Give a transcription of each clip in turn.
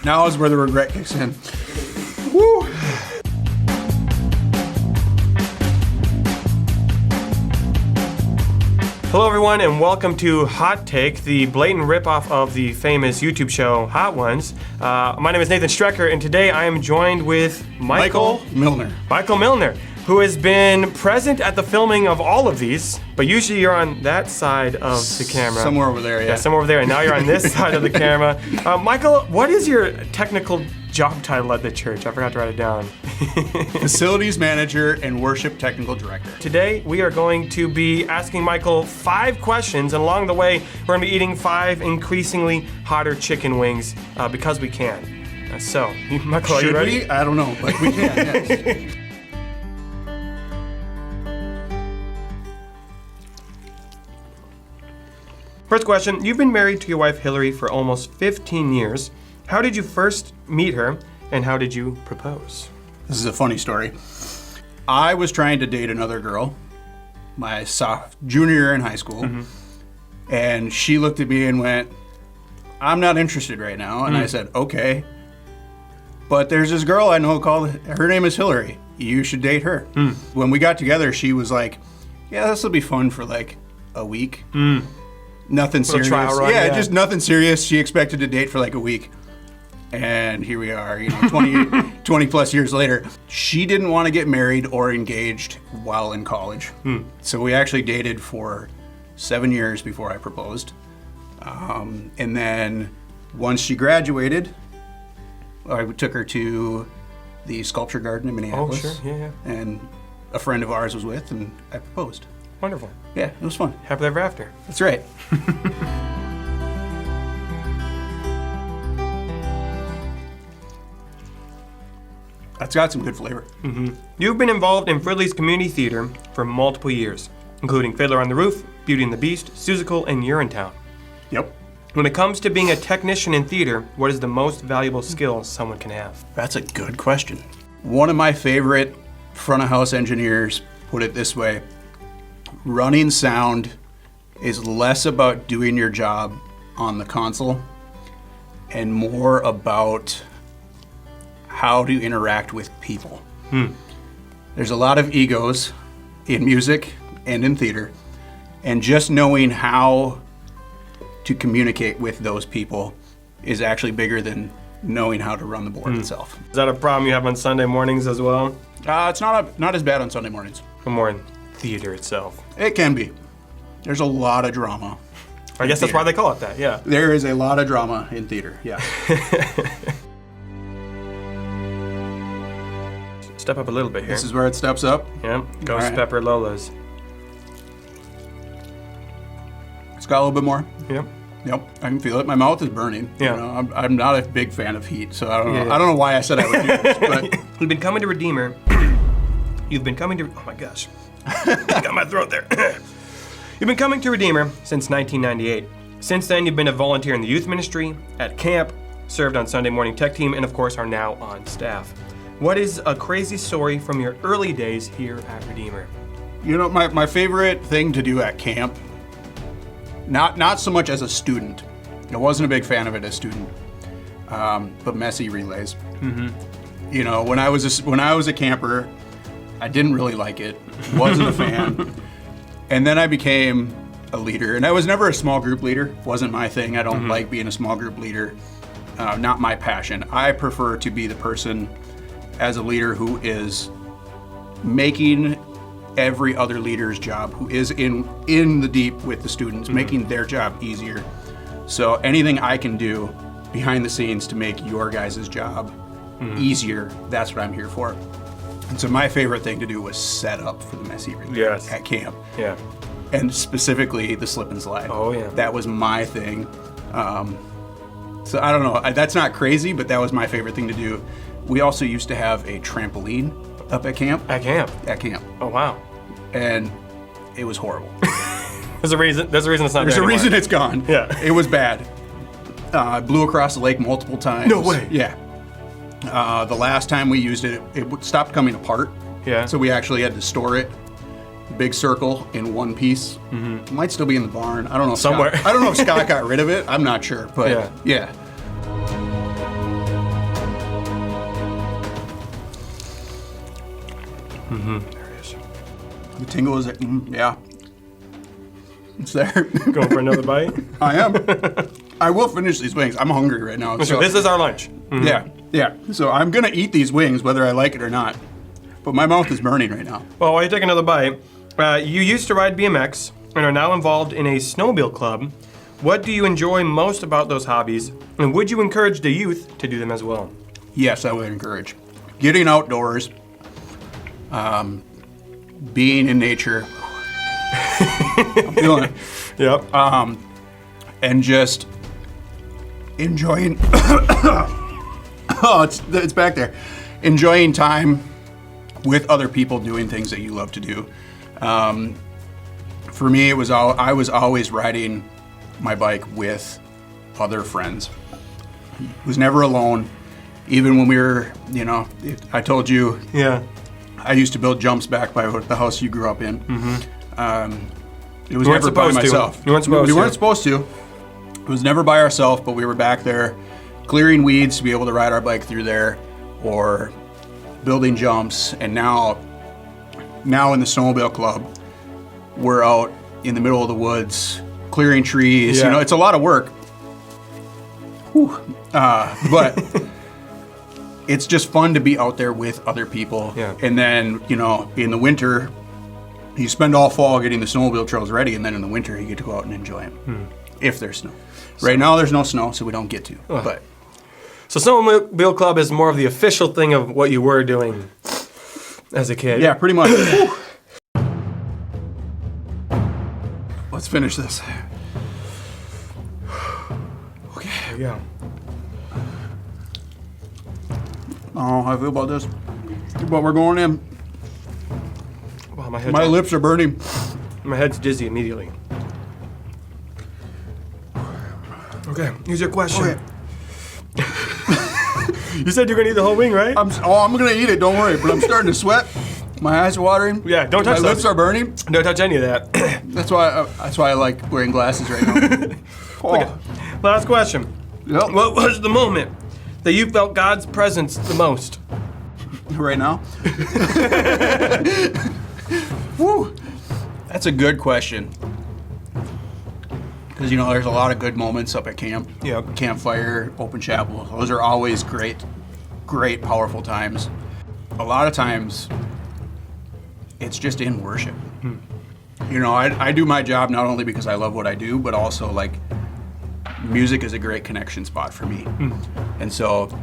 Now is where the regret kicks in. Woo! Hello everyone and welcome to Hot Take, the blatant ripoff of the famous YouTube show Hot Ones. My name is Nathan Strecker and today I am joined with Michael Milner. Michael Milner, who has been present at the filming of all of these, but usually you're on that side of the camera. Somewhere over there, yeah. Yeah, somewhere over there, and now you're on this side of the camera. Michael, what is your technical job title at the church? I forgot to write it down. Facilities manager and worship technical director. Today, we are going to be asking Michael 5 questions, and along the way, we're gonna be eating 5 increasingly hotter chicken wings because we can. So, Michael, are you ready? Should we? I don't know, but we can, yes. First question, you've been married to your wife Hillary for almost 15 years. How did you first meet her, and how did you propose? This is a funny story. I was trying to date another girl, my junior year in high school, and she looked at me and went, I'm not interested right now. And I said, okay, but there's this girl I know her name is Hillary. You should date her. When we got together, she was like, yeah, this will be fun for like a week. Nothing serious. Trial run, yeah, just nothing serious. She expected to date for like a week. And here we are, 20 plus years later. She didn't want to get married or engaged while in college. So we actually dated for 7 years before I proposed. And then once she graduated, I took her to the sculpture garden in Minneapolis. Oh, sure, yeah. And a friend of ours was with, and I proposed. Wonderful. Yeah, it was fun. Happily ever after. That's right. That's got some good flavor. You've been involved in Fridley's Community Theater for multiple years, including Fiddler on the Roof, Beauty and the Beast, Seussical, and Urinetown. Yep. When it comes to being a technician in theater, what is the most valuable skill someone can have? That's a good question. One of my favorite front of house engineers put it this way: running sound is less about doing your job on the console and more about how to interact with people. There's a lot of egos in music and in theater, and just knowing how to communicate with those people is actually bigger than knowing how to run the board itself. Is that a problem you have on Sunday mornings as well? It's not as bad on Sunday mornings. Or more in theater itself? It can be. There's a lot of drama. I guess that's why they call it that, yeah. There is a lot of drama in theater, yeah. Step up a little bit here. This is where it steps up. Yeah, Ghost All right. Pepper Lola's. It's got a little bit more. Yep. Yep, I can feel it. My mouth is burning. Yeah. I'm not a big fan of heat, so I don't know. I don't know why I said I would do this, but You've been coming to Redeemer. You've been coming to, oh my gosh. Got my throat there. You've been coming to Redeemer since 1998. Since then, you've been a volunteer in the youth ministry, at camp, served on Sunday morning tech team, and of course are now on staff. What is a crazy story from your early days here at Redeemer? my favorite thing to do at camp, not so much as a student. I wasn't a big fan of it as a student, but messy relays. When I was a camper, I didn't really like it. Wasn't a fan. And then I became a leader, and I was never a small group leader. Wasn't my thing. I don't like being a small group leader. Not my passion. I prefer to be the person as a leader who is making every other leader's job, who is in the deep with the students, making their job easier. So anything I can do behind the scenes to make your guys' job easier, that's what I'm here for. And so my favorite thing to do was set up for the messy relay at camp. Yeah. And specifically the slip and slide. Oh, yeah. That was my thing. So I don't know, that's not crazy, but that was my favorite thing to do. We also used to have a trampoline up at camp. At camp? At camp. Oh, wow. And it was horrible. There's a reason it's not There's there a anymore. reason it's gone. Yeah. It was bad. I blew across the lake multiple times. No way. Yeah. The last time we used it, it stopped coming apart. Yeah. So we actually had to store it, big circle, in one piece. It might still be in the barn. I don't know if Somewhere. I don't know if Scott got rid of it. I'm not sure, but yeah. There it is. The tingle is, yeah. It's there. Going for another bite? I am. I will finish these wings. I'm hungry right now. So this is our lunch. Yeah. So I'm going to eat these wings whether I like it or not. But my mouth is burning right now. Well, while you take another bite, you used to ride BMX and are now involved in a snowmobile club. What do you enjoy most about those hobbies, and would you encourage the youth to do them as well? Yes, I would encourage. Getting outdoors, being in nature. I'm feeling it. Yep. And just enjoying. Oh, it's back there. Enjoying time with other people doing things that you love to do. For me, I was always riding my bike with other friends. Was never alone. Even when we were, I told you. Yeah. I used to build jumps back by the house you grew up in. It was never by myself. You weren't supposed to. We weren't supposed to. It was never by ourselves, but we were back there clearing weeds to be able to ride our bike through there, or building jumps. And now in the snowmobile club, we're out in the middle of the woods clearing trees. Yeah. It's a lot of work. Whew. But it's just fun to be out there with other people. Yeah. And then, in the winter, you spend all fall getting the snowmobile trails ready, and then in the winter you get to go out and enjoy them. If there's snow. Right now there's no snow, so we don't get to. But So snowmobile club is more of the official thing of what you were doing as a kid. yeah, pretty much. Let's finish this. Okay. There you go. Oh, how I feel about this. But we're going in. Wow, My lips are burning. My head's dizzy immediately. Okay, here's your question. Okay. You said you're gonna eat the whole wing, right? I'm gonna eat it. Don't worry. But I'm starting to sweat. My eyes are watering. Yeah, don't touch My lips those. are burning. Don't touch any of that. That's why I like wearing glasses right now. Oh. Last question. Yep. What was the moment that you felt God's presence the most? Right now? Woo. That's a good question. Because, there's a lot of good moments up at camp. Yep. Campfire, open chapel. Those are always great, powerful times. A lot of times, it's just in worship. I do my job not only because I love what I do, but also, music is a great connection spot for me. And so,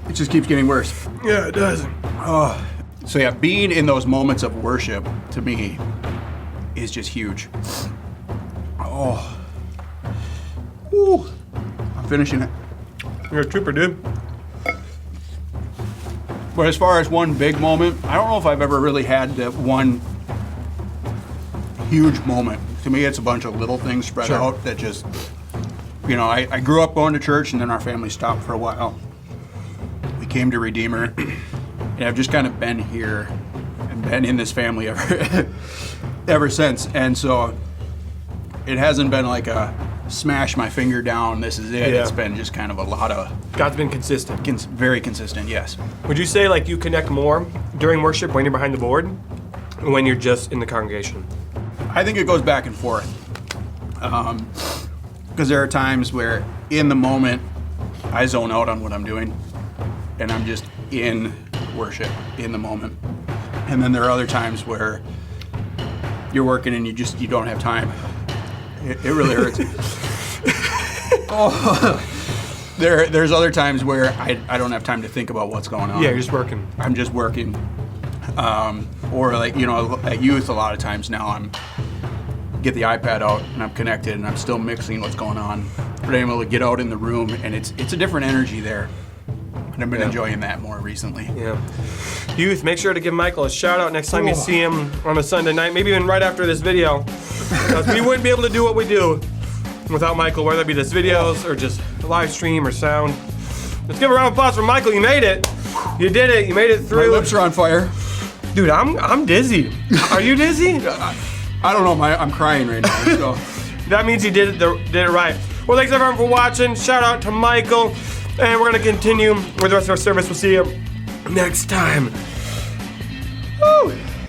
it just keeps getting worse. Yeah, it does. So yeah, being in those moments of worship, to me, is just huge. Woo. I'm finishing it. You're a trooper, dude. But as far as one big moment, I don't know if I've ever really had that one huge moment. To me, it's a bunch of little things spread out that just, I grew up going to church, and then our family stopped for a while. We came to Redeemer, and I've just kind of been here and been in this family ever since. And so it hasn't been like a smash my finger down, this is it. Yeah. It's been just kind of a lot of... God's been consistent. Very consistent, yes. Would you say you connect more during worship when you're behind the board, or when you're just in the congregation? I think it goes back and forth. Because there are times where in the moment I zone out on what I'm doing and I'm just in worship in the moment. And then there are other times where you're working and you don't have time. It really hurts. There's other times where I don't have time to think about what's going on. Yeah, you're just working. I'm just working. Or at youth, a lot of times now I'm get the iPad out and I'm connected and I'm still mixing what's going on. But I'm able to get out in the room and it's a different energy there. And I've been enjoying that more recently. Yeah. Youth, make sure to give Michael a shout out next time you see him on a Sunday night, maybe even right after this video. Because we wouldn't be able to do what we do without Michael, whether it be this videos or just a live stream or sound. Let's give a round of applause for Michael. You made it. You did it. You made it through. My lips are on fire. Dude, I'm dizzy. Are you dizzy? I don't know. I'm crying right now. So. That means you did it right. Well, thanks everyone for watching. Shout out to Michael. And we're going to continue with the rest of our service. We'll see you Next time. Woo!